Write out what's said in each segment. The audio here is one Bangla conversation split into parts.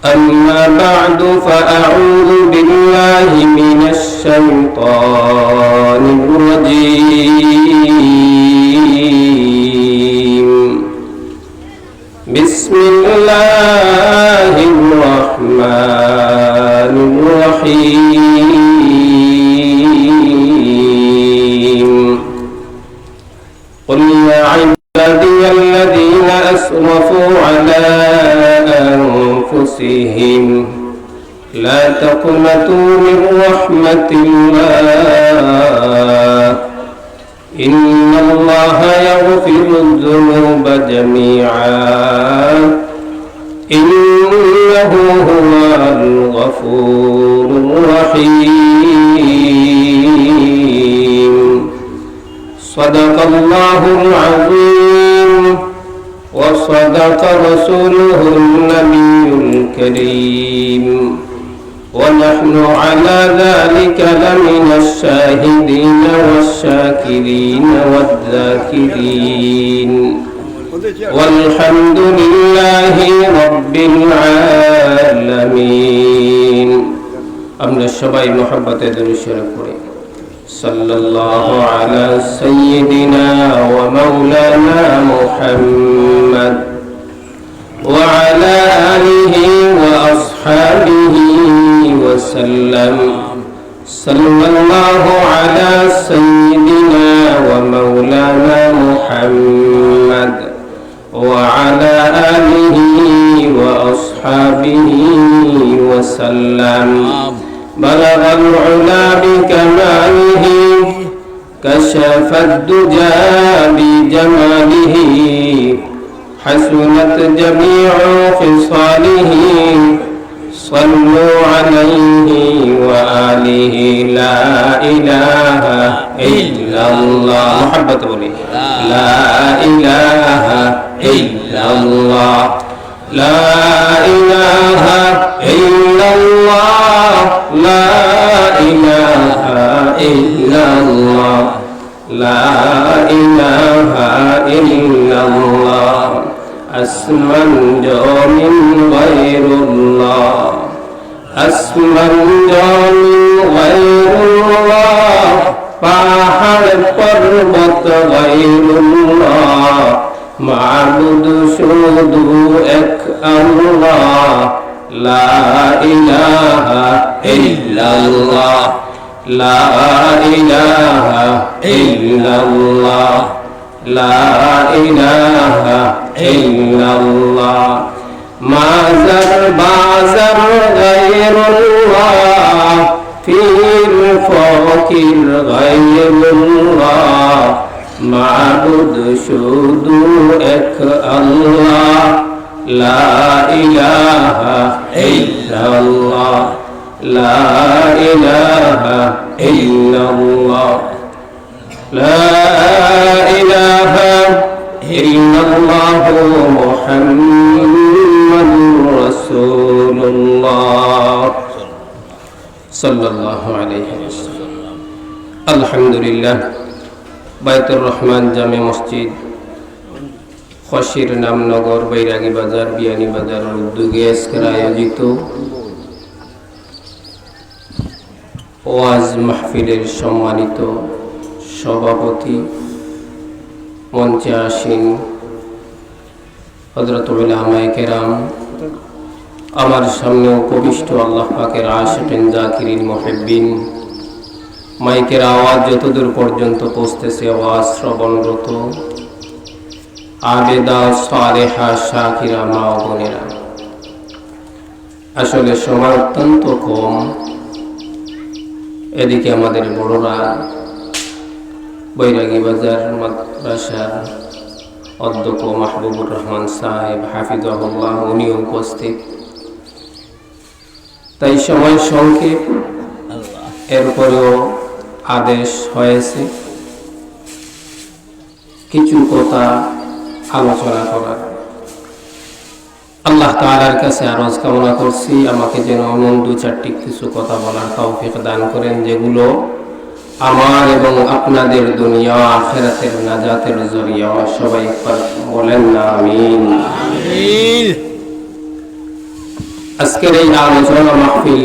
أما بعد فأعوذ بالله من الشيطان الرجيم بسم الله الرحمن الرحيم قل يا عبادي الذين أسرفوا على أنفسهم لا تقنطوا من رحمة الله إن الله يغفر الذنوب جميعا إنه هو الغفور الرحيم صدق الله العظيم وصدق رسوله النبي الكريم ونحن على ذلك لمن الشاهدين والشاكرين والذاكرين والحمد لله رب العالمين আমরা সবাই মহব্বতে দরুদ শরীফ পড়ি সাল্লাল্লাহু আলা সাইয়্যিদিনা ওয়া মাওলানা মুহাম্মদ ওয়া আলা আলিহি ওয়া আসহাবিহি ওয়া সাল্লাম সাল্লাল্লাহু আলা সাইয়্যিদিনা ওয়া মাওলানা মুহাম্মদ ওয়া আলা আলিহি ওয়া আসহাবিহি ওয়া সাল্লাম بلغ العلا بكماله كشف الدجى بجماله حسنت جميع خصاله صلوا عليه وآله لا إله إلا الله محبة ولي لا إله إلا الله لا إله إلا الله لا إله إلا الله لا إله إلا الله أسمى من غير الله أسمى من غير الله পাহাড় পর্বত غير الله معبود শুধু এক আল্লাহ لا إله إلا الله لا إله إلا الله لا إله إلا الله ما زر بازر غير الله في الفقير غير الله معبود শুধু এক আল্লাহ لا إله إلا الله لا إله إلا الله لا إله إلا الله محمد رسول الله صلى الله عليه وسلم الحمد لله বাইতুর রহমান জামে মসজিদ খশির নামনগর বৈরাগী বাজার বিয়ানী বাজার উদ্যোগে আজকের আয়োজিত ওয়াজ মাহফিলের সম্মানিত সভাপতি মঞ্চে আসীন হযরত উলামায়ে কেরাম, আমার সামনে উপবিষ্ট আল্লাহ পাকের আশিকিন জাকিরিন মুহিব্বিন, মাইকের আওয়াজ যতদূর পর্যন্ত পৌঁছতেছে আওয়াজ শ্রবণরত আবেদা সালেহা শাকিরা মা ও বোনেরা, আসলে সময় অত্যন্ত কম। এদিকে আমাদের বড়রা বৈরাগী বাজার মাদ্রাসার অধ্যক্ষ মাহবুবুর রহমান সাহেব হাফিজাহুল্লাহ উনিও উপস্থিত, তাই সময় সংক্ষেপ, এরপরেও আদেশ হয়েছে কিছু কথা আলোচনা করার। আল্লাহ তাআলার কাছে আরজ কামনা করছি আমাকে যেন এমন দু চারটি কিছু কথা বলার তৌফিক দান করেন যেগুলো আমার এবং আপনাদের দুনিয়া আখিরাতের নাজাতের জরিয়া। সবাই বলেন না আমিন। আজকের এই আলোচনা মাহফিল,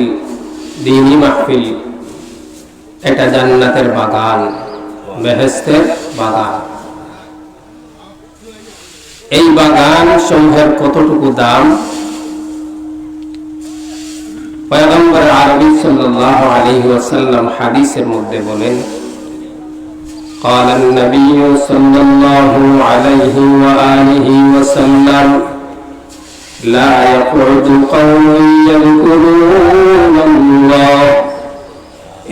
দ্বীনি মাহফিল, এটা জান্নাতের বাগান, বেহেশতের বাগান। এই বাগান সমূহের কতটুকু দাম? পয়গম্বর আরবি সাল্লাল্লাহু আলাইহি ওয়াসাল্লাম হাদিসের মধ্যে বলেন, قال النبي صلى الله عليه وآله وسلم لا يقعد قوم يذكرون الله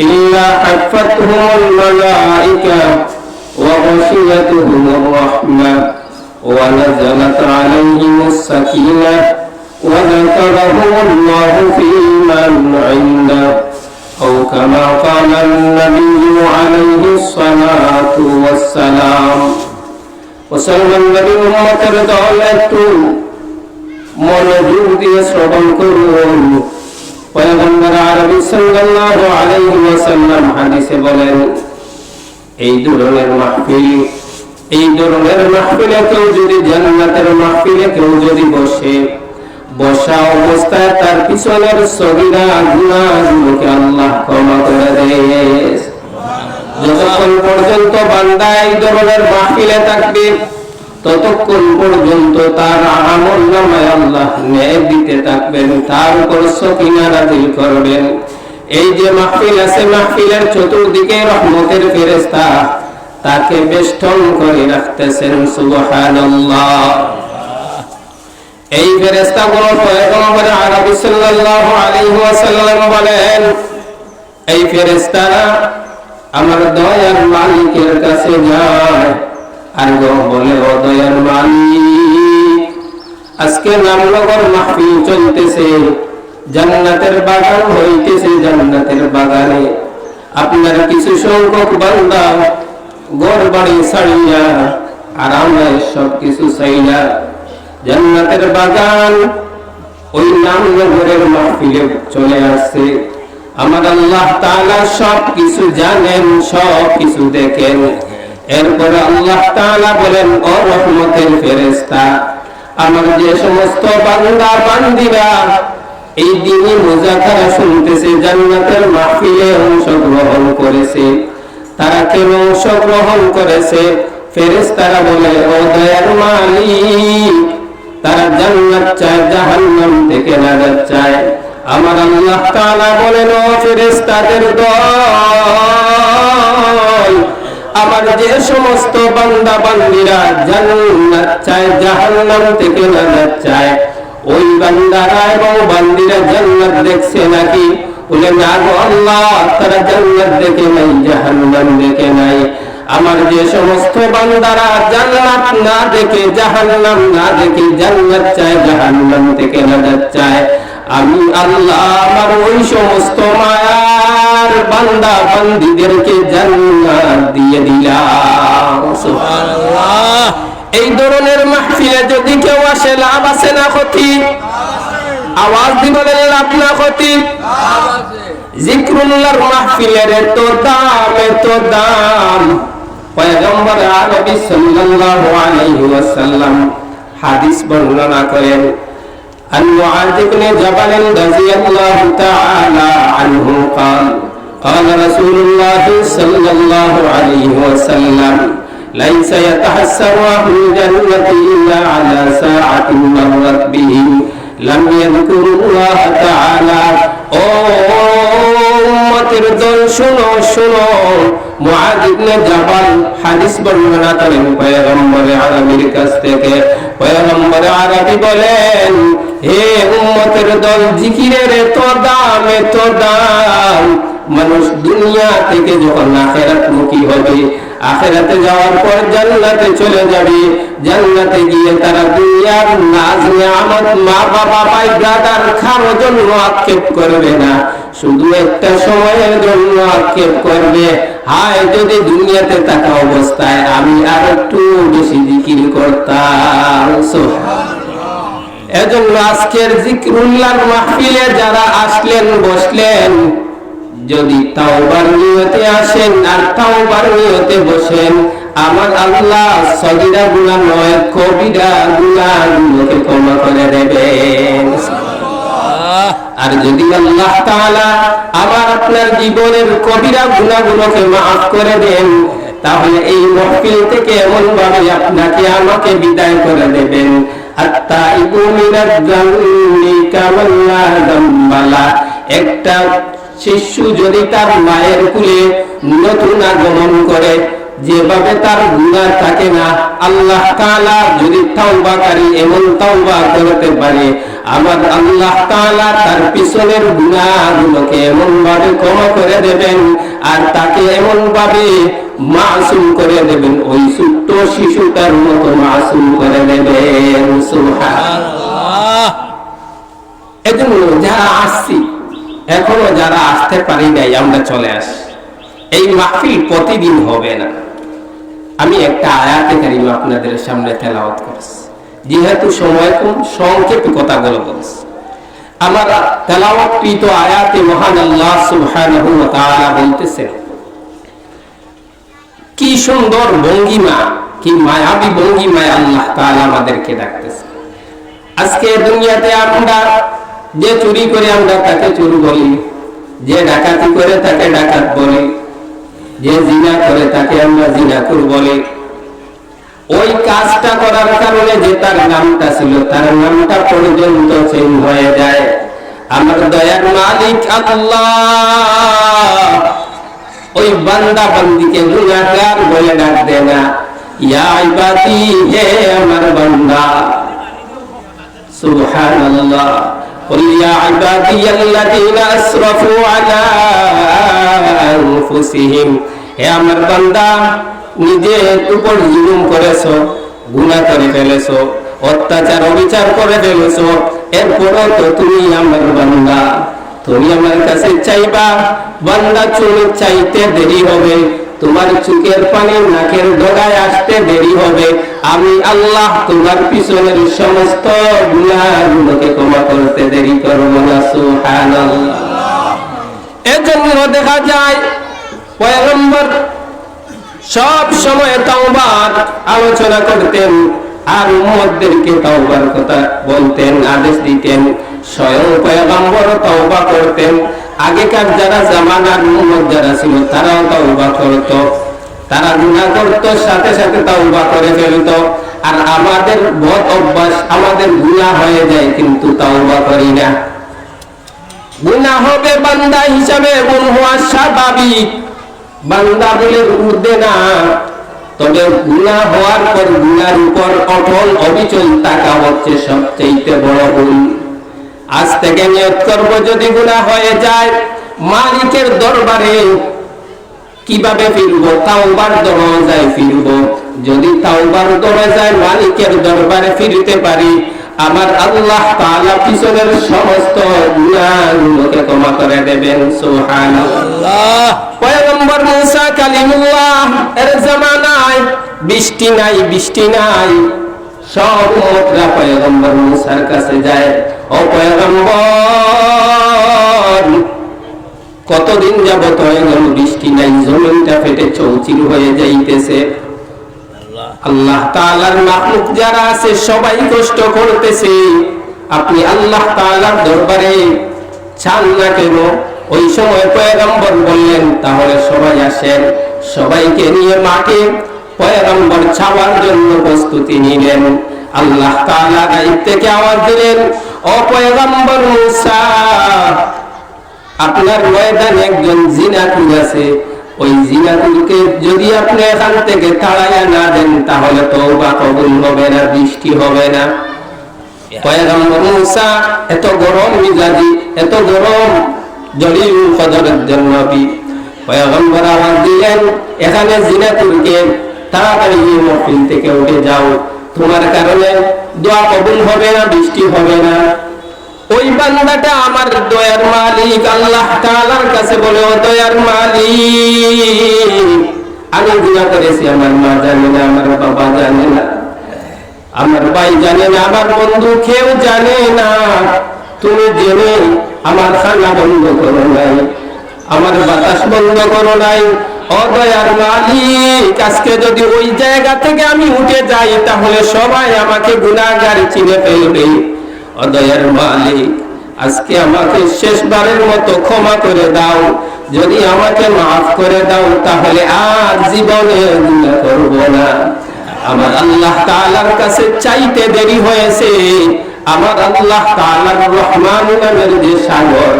إلا حفتهم الملائكة وغشيتهم الرحمة ونزلت عليهم السكينة وذكرهم الله في من عنده أو كما قال النبي عليه الصلاة والسلام। মুসলমান নবীর উম্মতের দল একটু মনোযোগ দিয়ে শ্রবণ করুন। পয়গম্বর আরবি সাল্লাল্লাহু আলাইহি ওয়াসাল্লাম হাদিসে বলেন, এই ধরনের মাহফিলে কেউ যদি জান্নাতের মাহফিলে কেউ যদি বসা অবস্থায় তার পিছনের সগীরা গুনাহগুলোকে আল্লাহ ক্ষমা করে দেয়। যতক্ষণ পর্যন্ত বান্দা এই ধরনের মাহফিলে থাকবে ততক্ষণ পর্যন্ত তার আমলনামায় আল্লাহ ন্যায় দিতে থাকবেন, তার উপর সকিনা নাযিল করবেন। এই যে মাহফিল আছে, মাহফিলের চতুর্দিকে রহমতের ফেরেশতা তাকে বেষ্টন করে রাখতেছেন। সুবহানাল্লাহ। এই ফেরেশতাগুলো পয়গম্বর আরবি সাল্লাল্লাহু আলাইহি ওয়াসাল্লাম বলেন, এই ফেরেশতারা আমার দয়ার মালিকের কাছে যায় আর বলে, ও দয়ার মালিক, আজকে নামনগর মাহফিল চলতেছে, জান্নাতের বাগান হইতেছে, জান্নাতের বাগানে আপনার কিছু সংখ্যক বান্দা ঘর বাড়ি ছাড়িয়া আরামের সব কিছু ছাইয়া জান্নাতের বাগান ওই নামনগরের মাহফিলে চলে আসছে। আমার আল্লাহ তাআলা সব কিছু জানেন, সব কিছু দেখেন। এরপরে আল্লাহ তাআলা বলেন, ও রহমতের ফেরেশতা, আমার যে সমস্ত বান্দা বান্দীরা এই দ্বীনি মুযাকারা শুনতেছে, জান্নাতের মাহফিলে অংশগ্রহণ করেছে, তারা কেন অংশগ্রহণ করেছে? ফেরেশতারা বলে, ও দয়ার মালিক, তারা জান্নাত চায়, জাহান্নাম থেকে নাজাত চায়। আমার আল্লাহ তাআলা বলেন, ও ফেরেশতাদের দল, আমার যে সমস্ত বান্দা বান্দীরা জান্নাত চায়, জাহান্নাম থেকে নাজাত চায়, ওই বান্দারা এবং বান্দীরা জান্নাত দেখছে নাকি? বলে, না গো আল্লাহ, তারা জান্নাত দেখে নাই, জাহান্নাম দেখে নাই। আমার যে সমস্ত বান্দারা জান্নাত না দেখে, জাহান্নাম না দেখে জান্নাত চায়, জাহান্নাম থেকে নাজাত চায়, আমি আল্লাহ আমার ওই সমস্ত মায়ার বান্দা বান্দীদেরকে জান্নাত দিয়ে দিলাম। সুবহানাল্লাহ। এই ধরনের মাহফিলে যদি কেউ আসে, লাভ আছে না ক্ষতি? আওয়াজ দিবেন, লাভ না ক্ষতি? জিকরুল্লাহর মাহফিলের এত দাম, এত দাম। পয়গম্বর আরবি সাল্লাল্লাহু আলাইহি ওয়াসাল্লাম হাদিস বর্ণনা করেন, عن معاذ بن جبل رضي الله تعالى عنه قال قال رسول الله صلى الله عليه وسلم ليس يتحسر أهل الجنة إلا على ساعة مرت بهم لم يذكروا الله تعالى উম্মতের দল শুনো শুনো। মুআয ইবনে জাবাল হাদিস বর্ণনা করেন পয়গম্বর আরবির কাছ থেকে। পয়গম্বর আরবি বলেন, হে উম্মতের দল, জিকিরের এত দাম, এত দাম, মানুষ দুনিয়া থেকে যখন আখিরাতমুখী হবে, আখিরাতে যাওয়ার পর জান্নাতে চলে যাবে, জান্নাতে গিয়ে তারা দুনিয়ার নাজ নিয়ামত, মা বাবা, ভাই ব্রাদার কারো জন্য আক্ষেপ করবে না, শুধু একটা সময়ের জন্য আক্ষেপ করবে, হায় যদি দুনিয়াতে থাকা অবস্থায় আমি আর একটু বেশি জিকির করতাম। এজন্য আজকের জিকরুল্লাহর মাহফিলে যারা আসলেন, বসলেন, যদি তাওবার নিয়তে আসেন আর তাওবার নিয়তে বসেন, আমার আল্লাহ সগীরা গুনাহ নয়, কবিরা গুনাহগুলোকে ক্ষমা করে দেবেন। যদি আল্লাহ তাআলা আমার আপনার জীবনের কবিরা গুনাহগুলোকে মাফ করে দেন, তাহলে এই মাহফিল থেকে এমন ভাবে আপনাকে আমাকে বিদায় করে দেবেন, আত্তাইবু মিনাজ জান্নি কামাল্লা যামবালা। একটা শিশু যদি তার মায়ের কুলে নতুন আগমন করে, যেভাবে তার গুনাহ থাকে না, আল্লাহ তাআলা যদি তাওবাকারী এমন তাওবা করতে পারে, আমার আল্লাহ তাআলা তার পিছনের গুনাহগুলোকে এমন ভাবে ক্ষমা করে দেবেন, আর তাকে এমন ভাবে মাসুম করে দেবেন, ওই ছোট্ট শিশুটার মতো মাসুম করে দেবেন। সুবহানাল্লাহ। এজন্য যারা আসছি, এখনো যারা আসতে পারি নাই, আমরা চলে আসি। এই মাহফিল প্রতিদিন হবে না। আমি একটা আয়াতে কারিমা আপনাদের সামনে তেলাওয়াত করেছি, যেহেতু সময় কম সংক্ষেপে কথাগুলো বলছি। আমার তেলাওয়াতকৃত আয়াতে মহান আল্লাহ সুবহানাহু ওয়া তাআলা বলতেছেন, কি সুন্দর ভঙ্গিমা, কি মায়াবী ভঙ্গিমায় আল্লাহ তাআলা আমাদেরকে ডাকতেছে। আজকে দুনিয়াতে আমরা যে চুরি করে আমরা তাকে চোর বলি, যে ডাকাতি করে তাকে ডাকাত বলি, যে জিনা করে তাকে আমরা জিনাকুর বলি। ওই কাজটা করার কারণে যে তার নামটা ছিল, তার নামটা পর্যন্ত চেঞ্জ হয়ে যায়। আমার দয়ার মালিক আল্লাহ ওই বান্দা বান্দিকে গুনাহগার বলে ডাক দেয় না, ইয়া ইবাদি, হে আমার বান্দা। সুবহানাল্লাহ। قل يا عبادي الذين اسرفوا على انفسهم, হে আমার বান্দা, নিজের উপর জুলুম করেছো, গুনাহ করে ফেলেছো, অত্যাচার অবিচার করে ফেলেছো, এরপরও তো তুমি আমার বান্দা, তুমি আমার কাছে চাইবা। বান্দা, চোখ চাইতে দেরি হবে, তোমার চোখের পানি নাকের ডগায় আসতে দেরি হবে, আমি আল্লাহ তোমার পিছনের সমস্ত গুনাহগুলোকে ক্ষমা করতে দেরি করব না। সুবহানাল্লাহ। এজন্য দেখা যায় পয়গম্বর সব সময় তাওবার আলোচনা করতেন, আর উম্মতদেরকে তাওবার কথা বলতেন, আদেশ দিতেন। স্বয়ং পয়গম্বর তাওবা করতেন। আগেকার যারা জামানার উম্মত যারা ছিল, তারাও তাওবা করত, তারা গুনাহ করত, সাথে সাথে তাওবা করে ফেলত। আর আমাদের বদ অভ্যাস, আমাদের গুনাহ হয়ে যায় কিন্তু তাওবা করি না। গুনাহ হবে বান্দা হিসাবে গুণ হওয়া স্বাভাবিক, বান্দা বলে উঠবে না। তবে গুনাহ হওয়ার পর গুনার উপর অটল অবিচল থাকা হচ্ছে সবচেয়ে বড় গুণ। আজ থেকে নিয়ত করব, যদি গুনাহ হয়ে যায় মালিকের দরবারে কিভাবে ফিরবো? তাওবার দরজায় ফিরবো। যদি তাওবার দরজায় মালিকের দরবারে ফিরতে পারি, আমার আল্লাহ তাআলা পিছনের সমস্ত গুনাহগুলোকে ক্ষমা করে দেবেন। সুবহানাল্লাহ। পয়গম্বর মুসা কালিমুল্লাহ এর জামানায় বৃষ্টি নাই, বৃষ্টি নাই। সব উম্মতরা পয়গম্বর মুসার কাছে যায়, ও পয়গম্বর, কতদিন যাবত হয়ে গেল বৃষ্টি নাই, জমিনটা ফেটে চৌচির হয়ে যাইতেছে। আল্লাহ তাআলার মাখলুক যারা আছে সবাই কষ্ট করতেছে, আপনি আল্লাহ তাআলার দরবারে চান না কেন? ওই সময় পয়গম্বর বললেন, তাহলে সবাই আসেন। সবাইকে নিয়ে মাঠে পয়গম্বর চাওয়ার জন্য প্রস্তুতি নিলেন। আল্লাহ তাআলা গায়েব থেকে আওয়াজ দিলেন, ও পয়গম্বর মুসা, আপনার ময়দানে একজন জিনাকুর আছে, ওই জিনাকুরকে যদি আপনি এখান থেকে তাড়াইয়া না দেন, তাহলে তওবা কবুল হবে না, বৃষ্টি হবে না। পয়গম্বর মুসা এত গরম মিজাজি, এত গরম জলিল কদরের জন্য পয়গম্বর আওয়াজ দিলেন, এখানে জিনাকুরকে তাড়াতাড়ি মহফিল থেকে উঠে যাও, তোমার কারণে দোয়া কবুল হবে না, বৃষ্টি হবে না। ওই বান্দাটা আমার দয়ার মালিক আল্লাহ তাআলার কাছে বলে, ও দয়ার মালিক, আমি গুনাহ করেছি, আমার মা জানে না, আমার বাবা জানে না, আমার ভাই জানে না, আমার বন্ধু কেউ জানে না। তুমি জেনে আমার খানা বন্ধ করো নাই, আমার বাতাস বন্ধ করো নাই। ও দয়ার মালিক, আজকে যদি ওই জায়গা থেকে আমি উঠে যাই, তাহলে সবাই আমাকে গুনাহগার চিনে ফেলবে। ও দয়ার মালিক, আজকে আমাকে শেষবারের মতো ক্ষমা করে দাও। যদি আমাকে মাফ করে দাও তাহলে আর জীবনে গুনাহ করব না। আমার আল্লাহ তাআলার কাছে চাইতে দেরি হয়েছে। আমার আল্লাহ তাআলার রহমান নামের যে সাগর,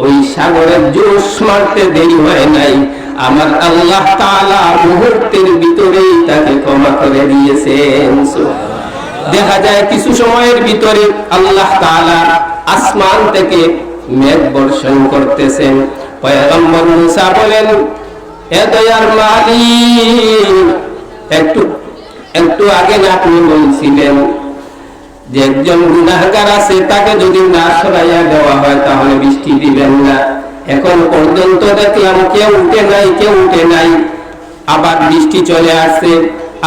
ওই সাগরের জোশ মারতে দেরি হয় নাই। আমার আল্লাহ তাআলা মুহূর্তের ভিতরেই তাকে ক্ষমা করে দিয়েছেন। দেখা যায় কিছু সময়ের ভিতরে আল্লাহ তাআলা আসমান থেকে মেঘ বর্ষণ করতেছেন। পয়গম্বর মুসা বলেন, এ দয়ার মালিক, একটু আগে আপনি বলছিলেন যে একজন গুনাহগার আছে, তাকে যদি না সরাইয়া দেওয়া হয় তাহলে বৃষ্টি দিবেন না। এখন পর্যন্ত দেখলাম কেউ উঠে নাই, আবার বৃষ্টি চলে আসছে।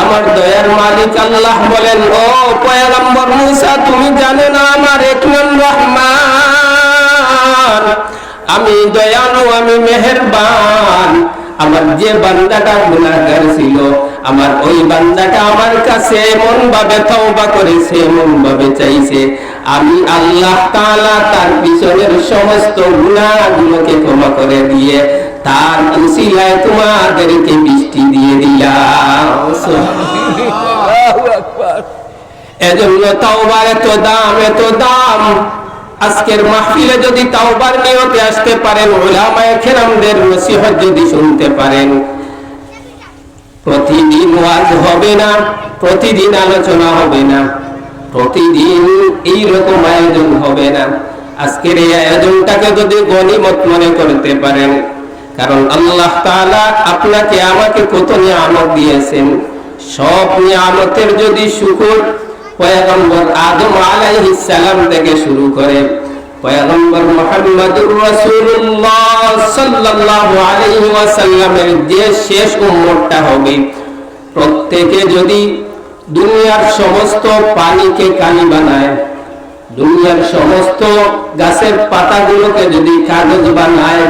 আমার দয়ার মালিক আল্লাহ বলেন, ও পয়গম্বর মুসা, তুমি জানো না আমার এক নাম রহমান, আমি দয়ালু, আমি মেহেরবান। আমার যে বান্দাটা গুনাহগার ছিল, আমার ওই বান্দাটা আমার কাছে এমন ভাবে তওবা করেছে, এমন ভাবে চাইছে, আমি আল্লাহ তাআলা তার পিছনের সমস্ত গুনাহগুলোকে ক্ষমা করে দিয়ে তার উসিলায় তোমাদেরকে বৃষ্টি দিয়ে দিলাম। আল্লাহু আকবার। এজন্য তওবার এত দাম। আজকের মাহফিলে যদি তাওবার নিয়তে আসতে পারেন, উলামায়ে কেরামদের নসিহত যদি শুনতে পারেন, প্রতিদিন ওয়াজ হবে না, প্রতিদিন আলোচনা হবে না, প্রতিদিন এই রকম আয়োজন হবে না। আজকের এই আয়োজনটাকে যদি গনিমত মনে করতে পারেন, কারণ আল্লাহ তাআলা আপনাকে আমাকে কত নিয়ামত দিয়েছেন, সব নিয়ামতের যদি শুকর পয়গম্বর আদম আলাইহিস সালাম থেকে শুরু করে পয়গম্বর মুহাম্মদুর রাসূলুল্লাহ সাল্লাল্লাহু আলাইহি ওয়াসাল্লামের যে শেষ উম্মতটা হবে, প্রত্যেকে যদি দুনিয়ার সমস্ত পানিকে কালি বানায়, দুনিয়ার সমস্ত গাছের পাতাগুলোকে যদি কাগজ বানায়,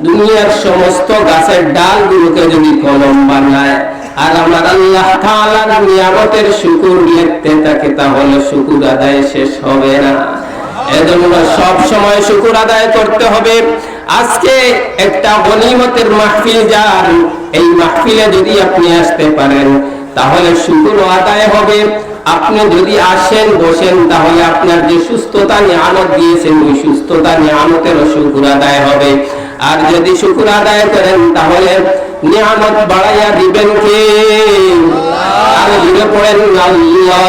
দুনিয়ার সমস্ত গাছের ডালগুলোকে যদি কলম বানায়, আর আমার আল্লাহ তাআলার নিয়ামতের শুকর লিখতে থাকে, তাহলে শুকর আদায় শেষ হবে না। এজন্য সব সময় শুকর আদায় করতে হবে। আজকে একটা গনিমতের মাহফিল যান, এই মাহফিলে যদি আপনি আসতে পারেন তাহলে শুকর আদায় হবে। আপনি যদি আসেন বসেন, তাহলে আপনার যে সুস্থতা নিয়ামত দিয়েছেন, ওই সুস্থতা নিয়ামতেরও শুকর আদায় হবে। আর যদি শুকর আদায় করেন তাহলে নিয়ামত বাড়াইয়া দিবেন কে? আর জুড়ে পড়েন আল্লাহ।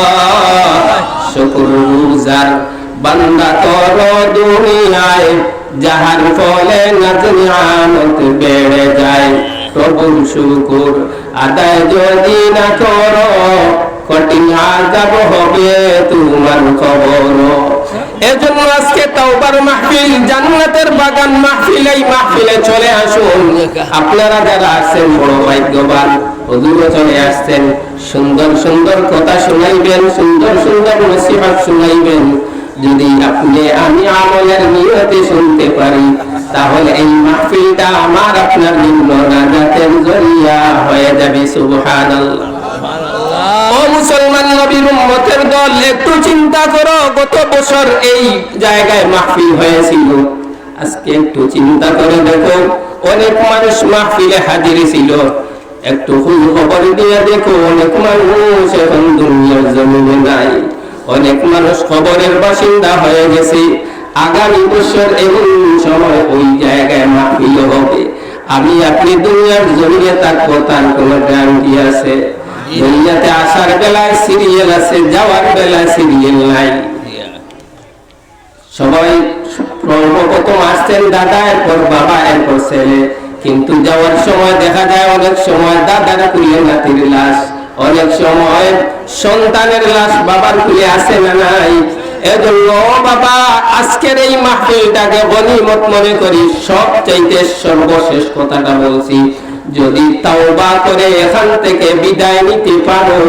শুকরগুজার বান্দা কর দুনিয়ায়, যাহার ফলে নাজ নিয়ামত বেড়ে যায়। প্রভুর শুকর আদায় যদি না করো, কঠিন আযাব হবে তোমার কবর। এজন্য আজকে তাওবার মাহফিল, জান্নাতের বাগান মাহফিল, এই মাহফিলে চলে আসুন। আপনারা যারা আছেন বড় ভাগ্যবান, হুজুরও চলে আসছেন, সুন্দর সুন্দর কথা শুনাইবেন, সুন্দর সুন্দর নসিহত শুনাইবেন। যদি আপনি আমি আমলের নিয়তে শুনতে পারি, তাহলে এই মাহফিলটা আমার আপনার জন্য নাজাতের জরিয়া হয়ে যাবে। সুবহানাল্লাহ। ও মুসলমান নবীর উম্মতের দল, একটু চিন্তা করো, গত বছর এই জায়গায় মাহফিল হয়েছিল। আজকে একটু চিন্তা করে দেখো, অনেক মানুষ মাহফিলে হাজির ছিল। একটু খবর দিয়ে দেখো, অনেক মানুষ এখন দুনিয়ার জমিনে নাই, অনেক মানুষ খবরের বাসিন্দা হয়ে গেছে। আগামী বছর এমন সময় ওই জায়গায় মাহফিল হবে, আমি আপনি দুনিয়ার জমিনে থাকবো, তার কোনো গ্যারান্টি আছে? দুনিয়াতে আসার বেলায় সিরিয়াল আছে, যাওয়ার বেলায় সিরিয়াল নাই। সবাই প্রথম আসছেন দাদা, এরপর বাবা, এরপর ছেলে, কিন্তু যাওয়ার সময় দেখা যায় অনেক সময় দাদার কুলে নাতির লাশ, অনেক সময় সন্তানের লাশ বাবার কুলে আসে না নাই। এজন্য বাবা, আজকের এই মাহফিলটাকে গনিমত মনে করি। সবচাইতে সর্বশেষ কথাটা বলছি, যদি তাওবা করে এখান থেকে বিদায় নিতে পারো,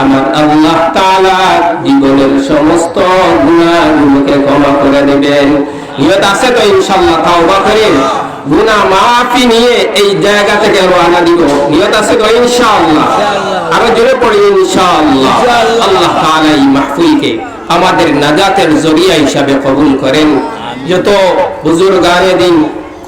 আমার আল্লাহ তাআলা জীবনের সমস্ত গুনাহগুলোকে ক্ষমা করে দেবেন। নিয়ত আছে তো ইনশাআল্লাহ? তাওবা করে গুনাহ মাফি নিয়ে এই জায়গা থেকে রওনা দিব। নিয়ত আছে তো ইনশাআল্লাহ? আরো জোরে পড়ি ইনশাআল্লাহ। আল্লাহ তাআলা এই মাহফিলকে আমাদের নাজাতের জরিয়া হিসাবে কবুল করেন। যত বুজুর্গানে দিন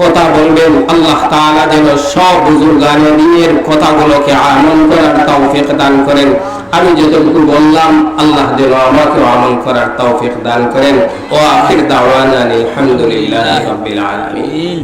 কথা বলবেন আল্লাহ তাআলা যেন সব বুজুর্গানে দিনের কথাগুলোকে আমল করার তৌফিক দান করেন। আমি যতটুকু বললাম আল্লাহ যেন আমাকে আমল করার তৌফিক দান করেন। ওয়া আখির দাওয়ানা আলহামদুলিল্লাহি রাব্বিল আলামিন।